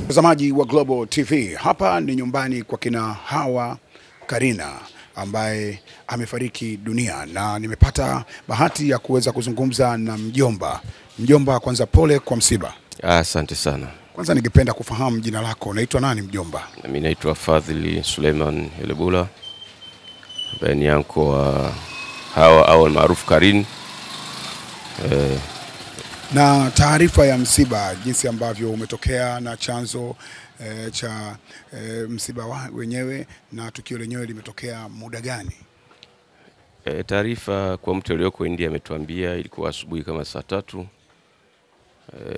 Mtazamaji wa Global TV, hapa ni nyumbani kwa kina Hawa Karina ambaye amefariki dunia, na nimepata bahati ya kuweza kuzungumza na mjomba. Mjomba, kwanza pole kwa msiba. Asante sana. Kwanza ningependa kufahamu jina lako, unaitwa nani mjomba? Mimi naitwa Fadhili Suleiman Helebula, ambaye ni anko wa Hawa au maarufu Karin. Na taarifa ya msiba, jinsi ambavyo umetokea na chanzo cha msiba wenyewe na tukio lenyewe limetokea muda gani? Taarifa kwa mtu aliyoko India ametuambia ilikuwa asubuhi kama saa 3.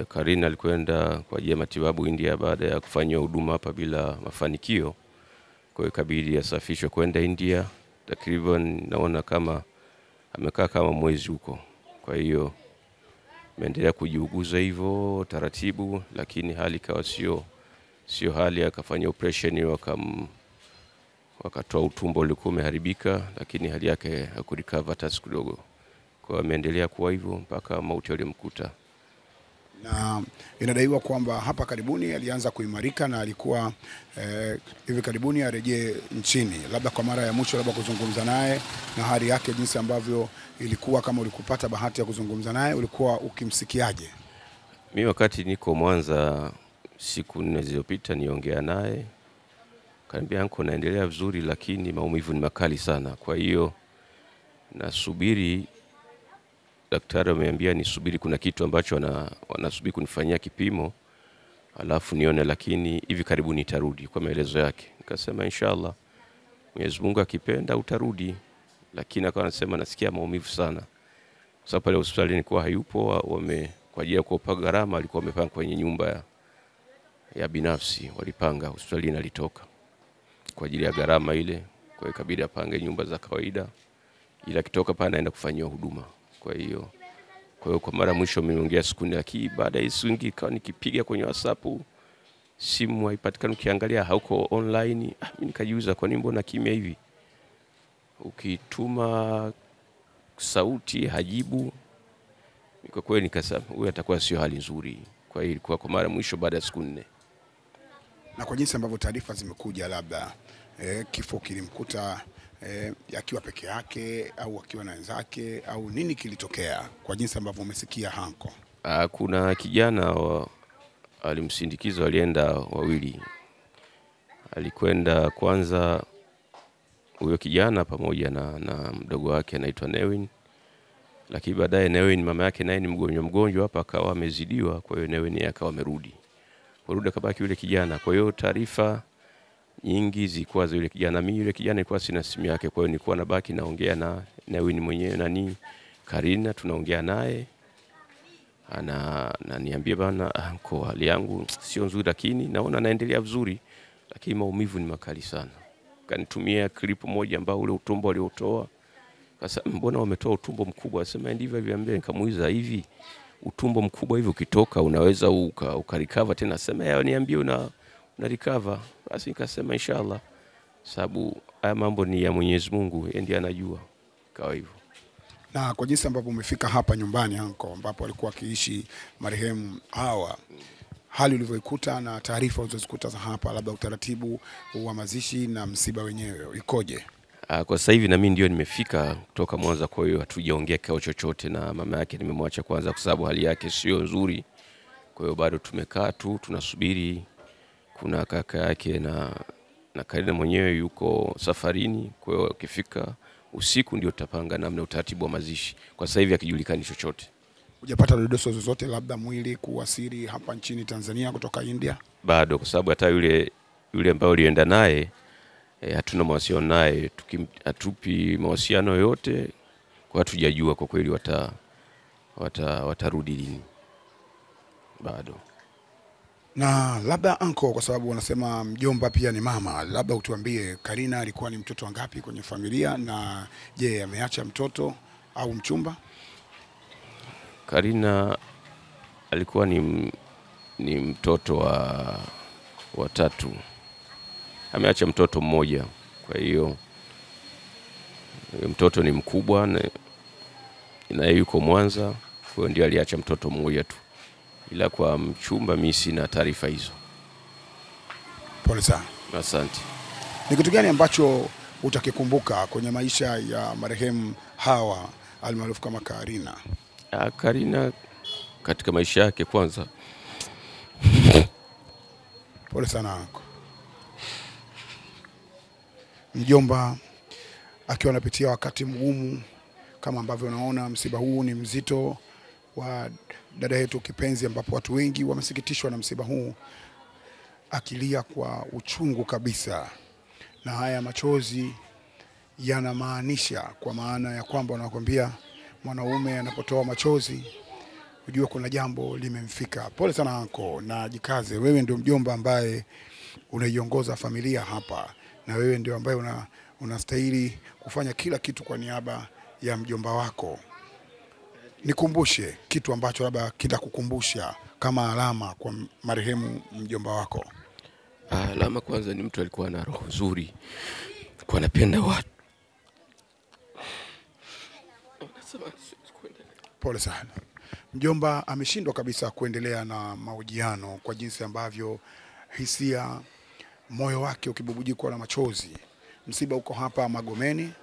Karin alikwenda kwa ajili ya matibabu India baada ya kufanywa huduma hapa bila mafanikio. Kwa hiyo ikabidi asafishwe kwenda India. Takriban naona kama amekaa kama mwezi huko. Kwa hiyo ameendelea kujiuguza hivyo taratibu, lakini hali kawa sio hali. Akafanya operation, wakatoa utumbo ulikuwa umeharibika, lakini hali yake hakurecover hata siku kidogo. Kwa hiyo ameendelea kuwa hivyo mpaka mauti alimkuta. Na inadaiwa kwamba hapa karibuni alianza kuimarika na alikuwa hivi karibuni arejee nchini. Labda kwa mara ya mwisho labda kuzungumza naye na hali yake jinsi ambavyo ilikuwa, kama ulikupata bahati ya kuzungumza naye, ulikuwa ukimsikiaje? Mimi wakati niko Mwanza siku 4 zilizopita niongea naye, kaniambia anko naendelea vizuri, lakini maumivu ni makali sana. Kwa hiyo nasubiri, daktari ameniambia nisubiri, kuna kitu ambacho wanasubiri kunifanyia kipimo alafu nione, lakini hivi karibuni nitarudi, kwa maelezo yake. Nikasema inshallah Mwenyezi Mungu akipenda utarudi, lakini akawa anasema nasikia maumivu sana. Kwa sababu pale hospitali nilikuwa hayupo, kwa ajili ya kuopa gharama alikuwa amepanga kwenye nyumba ya binafsi, walipanga hospitali alitoka kwa ajili ya gharama ile. Kwa hiyo ikabidi apange nyumba za kawaida, ila kitoka pale anaenda kufanywa huduma. Kwa hiyo kwa mara mwisho nimeongea siku 4, lakini baada ya siku nyingi kawa nikipiga kwenye WhatsApp simu haipatikani, ukiangalia hauko online. Mimi nikajiuliza kwa nini mbona kimya hivi? Ukituma sauti hajibu. Kwa kweli nikasema huyu atakuwa sio hali nzuri. Kwa hiyo ilikuwa kwa mara mwisho baada ya siku 4. Na kwa jinsi ambavyo taarifa zimekuja, labda kifo kilimkuta akiwa peke yake au akiwa na wenzake, au nini kilitokea kwa jinsi ambavyo umesikia hanko? Kuna kijana alimsindikiza, walienda wawili. Alikwenda kwanza huyo kijana pamoja na mdogo wake anaitwa Newin, lakini baadaye Newin mama yake naye ni mgonjwa hapa, akawa amezidiwa. Kwa hiyo Newin akawa amerudi akabaki yule kijana. Kwa hiyo taarifa nyingi zilikuwa za yule kijana. Mimi yule kijana nilikuwa sina simu yake, kwa hiyo nilikuwa nabaki naongea na Newin mwenyewe Karina, tunaongea naye. Ananiambia bana anko, hali yangu sio nzuri, lakini naona naendelea vizuri, lakini maumivu ni makali sana. Kanitumia clip moja ambao ule utumbo aliotoa. Sasa mbona wametoa utumbo mkubwa? Asema ndivyo aliambia. Nikamuuliza hivi, utumbo mkubwa hivi ukitoka unaweza ukarecover tena? Asema niambie una recover. Basi nikasema inshallah, sababu haya mambo ni ya Mwenyezi Mungu, yeye ndiye anajua. Kwa hivyo. Na kwa jinsi ambavyo umefika hapa nyumbani anko, ambapo alikuwa akiishi marehemu Hawa, hali ulivyoikuta na taarifa ulizozikuta za hapa, labda utaratibu wa mazishi na msiba wenyewe ikoje? Kwa sasa hivi na mimi ndio nimefika kutoka Mwanza, kwa hiyo hatujaongea kikao chochote na mama yake. Nimemwacha kwanza kwa sababu hali yake sio nzuri. Kwa hiyo bado tumekaa tu tunasubiri. Kuna kaka yake na Karina mwenyewe yuko safarini, kwa hiyo ukifika usiku ndio tutapanga namna utaratibu wa mazishi. Kwa sasa hivi hakijulikani chochote. Hujapata dodoso zozote labda mwili kuwasili hapa nchini Tanzania kutoka India? Bado, kwa sababu hata yule ambaye alienda naye hatuna mawasiliano naye, hatupi mawasiliano yote, kwa hatujajua kwa kweli watarudi lini. Bado. Na labda anko, kwa sababu wanasema mjomba pia ni mama, labda utuambie Karina alikuwa ni mtoto wangapi kwenye familia, na je, ameacha mtoto au mchumba? Karina alikuwa ni mtoto wa 3. Ameacha mtoto mmoja. Kwa hiyo mtoto ni mkubwa na yuko Mwanza, kwa hiyo ndio aliacha mtoto mmoja tu. ila kwa mchumba mimi sina taarifa hizo. Pole sana. Asante. Ni kitu gani ambacho utakikumbuka kwenye maisha ya marehemu Hawa almaarufu kama Karina? Karina katika maisha yake kwanza. Pole sana. Mjomba akiwa anapitia wakati mgumu kama ambavyo unaona, msiba huu ni mzito wa dada yetu kipenzi, ambapo watu wengi wamesikitishwa na msiba huu, akilia kwa uchungu kabisa. Na haya machozi yanamaanisha, kwa maana ya kwamba wanakuambia mwanaume anapotoa machozi ujue kuna jambo limemfika. Pole sana anko, na jikaze. Wewe ndio mjomba ambaye unaiongoza familia hapa, na wewe ndio ambaye unastahili kufanya kila kitu kwa niaba ya mjomba wako. Nikumbushe kitu ambacho labda kitakukumbusha kama alama kwa marehemu mjomba wako. Alama kwanza ni mtu alikuwa na roho nzuri, alikuwa anapenda watu. Pole sana. Mjomba ameshindwa kabisa kuendelea na mahojiano kwa jinsi ambavyo hisia, moyo wake ukibubujikwa na machozi. Msiba uko hapa Magomeni.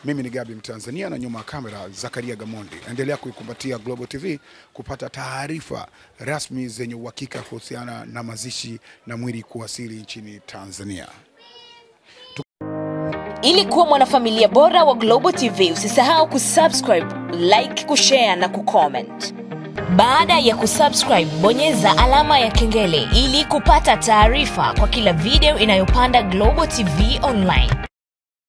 Mimi ni Gabi Mtanzania, na nyuma ya kamera Zakaria Gamondi. Endelea kuikumbatia Global TV kupata taarifa rasmi zenye uhakika kuhusiana na mazishi na mwili kuwasili nchini Tanzania. Ili kuwa mwanafamilia bora wa Global TV, usisahau kusubscribe, like, kushare na kucomment. Baada ya kusubscribe, bonyeza alama ya kengele ili kupata taarifa kwa kila video inayopanda Global TV Online.